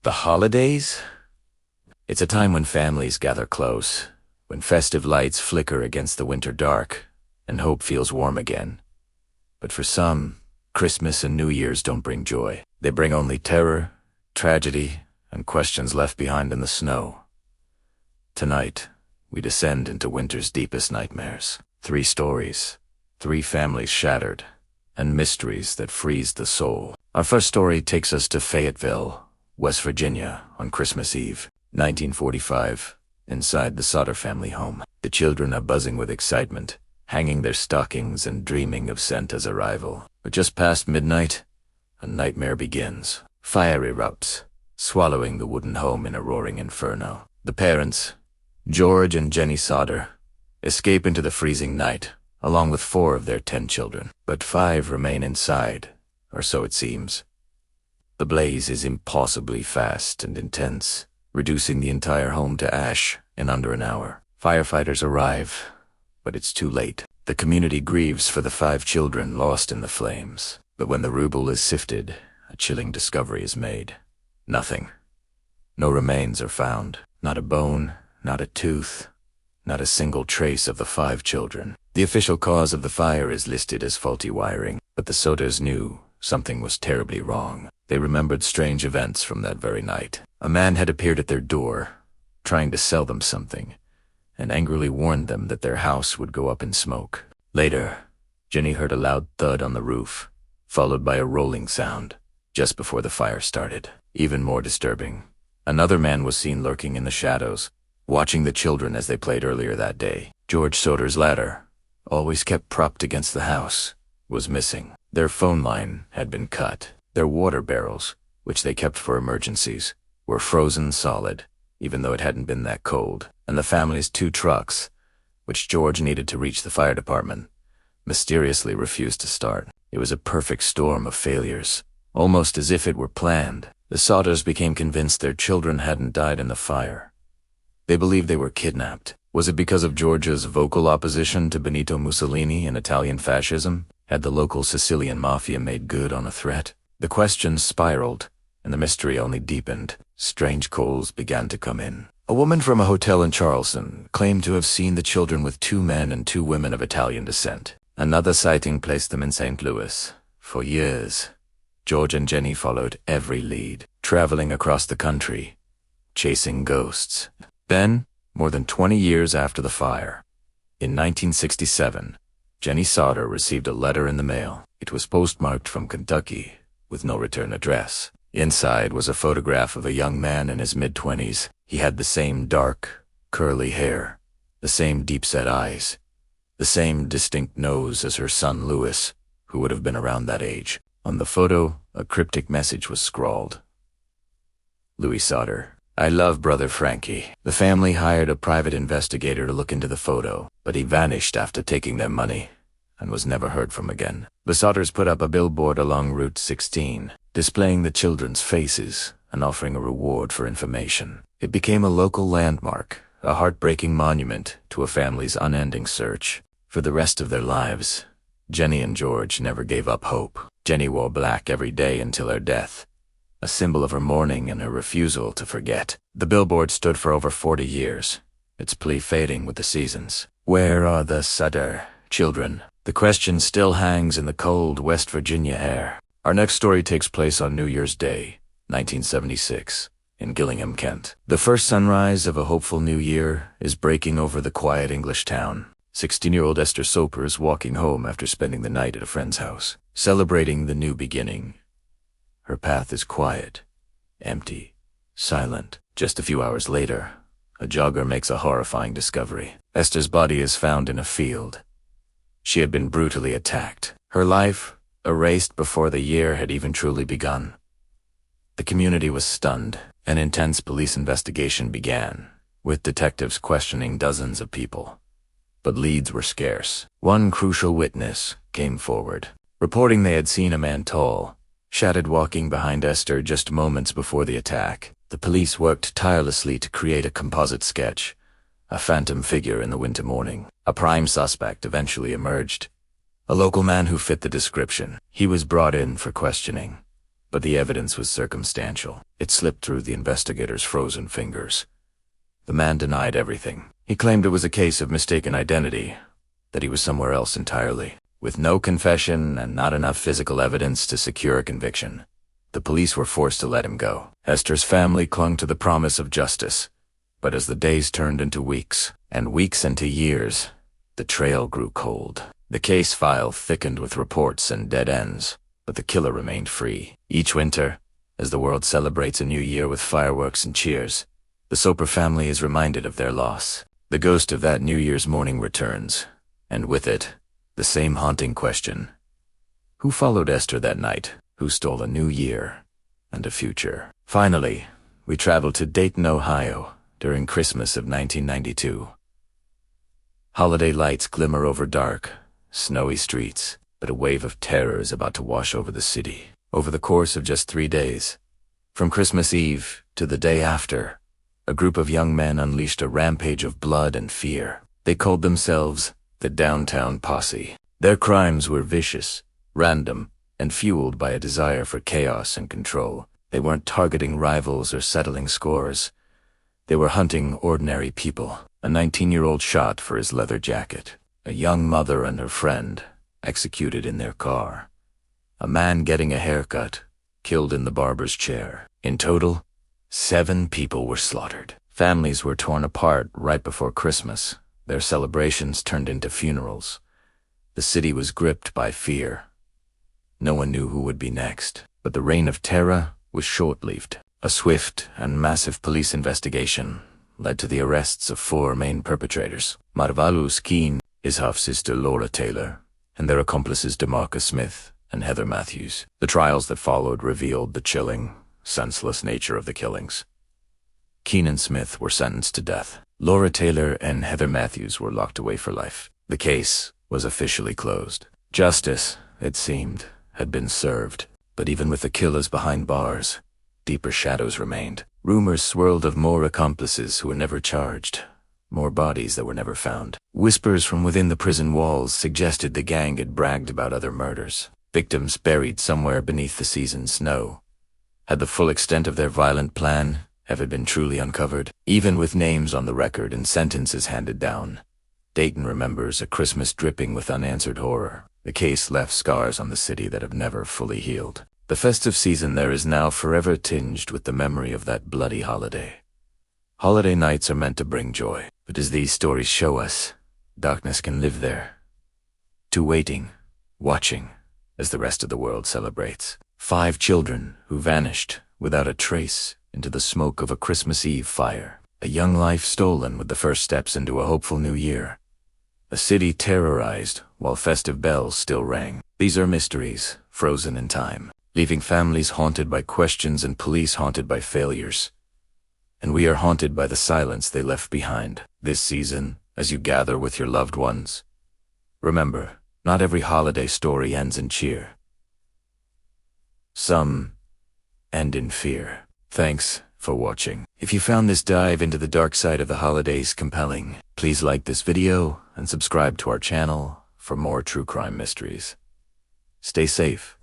The holidays? It's a time when families gather close, when festive lights flicker against the winter dark, and hope feels warm again. But for some, Christmas and New Year's don't bring joy. They bring only terror, tragedy, and questions left behind in the snow. Tonight, we descend into winter's deepest nightmares. 3 stories, 3 families shattered, and mysteries that freeze the soul. Our first story takes us to Fayetteville, West Virginia, on Christmas Eve, 1945, inside the Sodder family home. The children are buzzing with excitement, hanging their stockings and dreaming of Santa's arrival. But just past midnight, a nightmare begins. Fire erupts, swallowing the wooden home in a roaring inferno. The parents, George and Jenny Sodder, escape into the freezing night, along with 4 of their 10 children. But 5 remain inside, or so it seems. The blaze is impossibly fast and intense, reducing the entire home to ash in under an hour. Firefighters arrive, but it's too late. The community grieves for the 5 children lost in the flames. But when the rubble is sifted, a chilling discovery is made. Nothing. No remains are found. Not a bone, not a tooth, not a single trace of the 5 children. The official cause of the fire is listed as faulty wiring, but the Sodders knew something was terribly wrong. They remembered strange events from that very night. A man had appeared at their door, trying to sell them something, and angrily warned them that their house would go up in smoke. Later, Jenny heard a loud thud on the roof, followed by a rolling sound, just before the fire started. Even more disturbing, another man was seen lurking in the shadows, watching the children as they played earlier that day. George Sodder's ladder, always kept propped against the house, was missing. Their phone line had been cut. Their water barrels, which they kept for emergencies, were frozen solid, even though it hadn't been that cold. And the family's 2 trucks, which George needed to reach the fire department, mysteriously refused to start. It was a perfect storm of failures, almost as if it were planned. The Sodders became convinced their children hadn't died in the fire. They believed they were kidnapped. Was it because of George's vocal opposition to Benito Mussolini and Italian fascism? Had the local Sicilian mafia made good on a threat? The questions spiraled, and the mystery only deepened. Strange calls began to come in. A woman from a hotel in Charleston claimed to have seen the children with 2 men and 2 women of Italian descent. Another sighting placed them in St. Louis. For years, George and Jenny followed every lead, traveling across the country, chasing ghosts. Then, more than 20 years after the fire, in 1967, Jenny Sodder received a letter in the mail. It was postmarked from Kentucky, with no return address. Inside was a photograph of a young man in his mid-20s. He had the same dark, curly hair, the same deep-set eyes, the same distinct nose as her son Louis, who would have been around that age. On the photo, a cryptic message was scrawled. Louis Sodder, I love brother Frankie. The family hired a private investigator to look into the photo, but he vanished after taking their money and was never heard from again. The Sodders put up a billboard along Route 16, displaying the children's faces and offering a reward for information. It became a local landmark, a heartbreaking monument to a family's unending search. For the rest of their lives, Jenny and George never gave up hope. Jenny wore black every day until her death, a symbol of her mourning and her refusal to forget. The billboard stood for over 40 years, its plea fading with the seasons. Where are the Sodder children? The question still hangs in the cold West Virginia air. Our next story takes place on New Year's Day, 1976, in Gillingham, Kent. The first sunrise of a hopeful new year is breaking over the quiet English town. 16-year-old Esther Soper is walking home after spending the night at a friend's house, celebrating the new beginning. Her path is quiet, empty, silent. Just a few hours later, a jogger makes a horrifying discovery. Esther's body is found in a field. She had been brutally attacked. Her life erased before the year had even truly begun. The community was stunned. An intense police investigation began, with detectives questioning dozens of people. But leads were scarce. One crucial witness came forward, reporting they had seen a man tall, shadowed walking behind Esther just moments before the attack. The police worked tirelessly to create a composite sketch, a phantom figure in the winter morning. A prime suspect eventually emerged, a local man who fit the description. He was brought in for questioning, but the evidence was circumstantial. It slipped through the investigators' frozen fingers. The man denied everything. He claimed it was a case of mistaken identity, that he was somewhere else entirely. With no confession and not enough physical evidence to secure a conviction, the police were forced to let him go. Esther's family clung to the promise of justice, but as the days turned into weeks, and weeks into years, the trail grew cold. The case file thickened with reports and dead ends, but the killer remained free. Each winter, as the world celebrates a new year with fireworks and cheers, the Soper family is reminded of their loss. The ghost of that New Year's morning returns, and with it, the same haunting question. Who followed Esther that night? Who stole a new year and a future? Finally, we traveled to Dayton, Ohio, during Christmas of 1992. Holiday lights glimmer over dark, snowy streets, but a wave of terror is about to wash over the city. Over the course of just 3 days, from Christmas Eve to the day after, a group of young men unleashed a rampage of blood and fear. They called themselves the Downtown Posse. Their crimes were vicious, random, and fueled by a desire for chaos and control. They weren't targeting rivals or settling scores. They were hunting ordinary people. A 19-year-old shot for his leather jacket. A young mother and her friend executed in their car. A man getting a haircut, killed in the barber's chair. In total, 7 people were slaughtered. Families were torn apart right before Christmas. Their celebrations turned into funerals. The city was gripped by fear. No one knew who would be next, but the reign of terror was short-lived. A swift and massive police investigation led to the arrests of 4 main perpetrators: Marvalus Keene, his half-sister Laura Taylor, and their accomplices DeMarcus Smith and Heather Matthews. The trials that followed revealed the chilling, senseless nature of the killings. Keene and Smith were sentenced to death. Laura Taylor and Heather Matthews were locked away for life. The case was officially closed. Justice, it seemed, had been served, but even with the killers behind bars, deeper shadows remained. Rumors swirled of more accomplices who were never charged, more bodies that were never found. Whispers from within the prison walls suggested the gang had bragged about other murders, victims buried somewhere beneath the season's snow. Had the full extent of their violent plan ever been truly uncovered? Even with names on the record and sentences handed down, Dayton remembers a Christmas dripping with unanswered horror. The case left scars on the city that have never fully healed. The festive season there is now forever tinged with the memory of that bloody holiday. Holiday nights are meant to bring joy, but as these stories show us, darkness can live there. To waiting, watching, as the rest of the world celebrates. 5 children who vanished without a trace into the smoke of a Christmas Eve fire. A young life stolen with the first steps into a hopeful new year. A city terrorized while festive bells still rang. These are mysteries, frozen in time, leaving families haunted by questions and police haunted by failures. And we are haunted by the silence they left behind. This season, as you gather with your loved ones, remember, not every holiday story ends in cheer. Some end in fear. Thanks for watching. If you found this dive into the dark side of the holidays compelling, please like this video and subscribe to our channel for more true crime mysteries. Stay safe.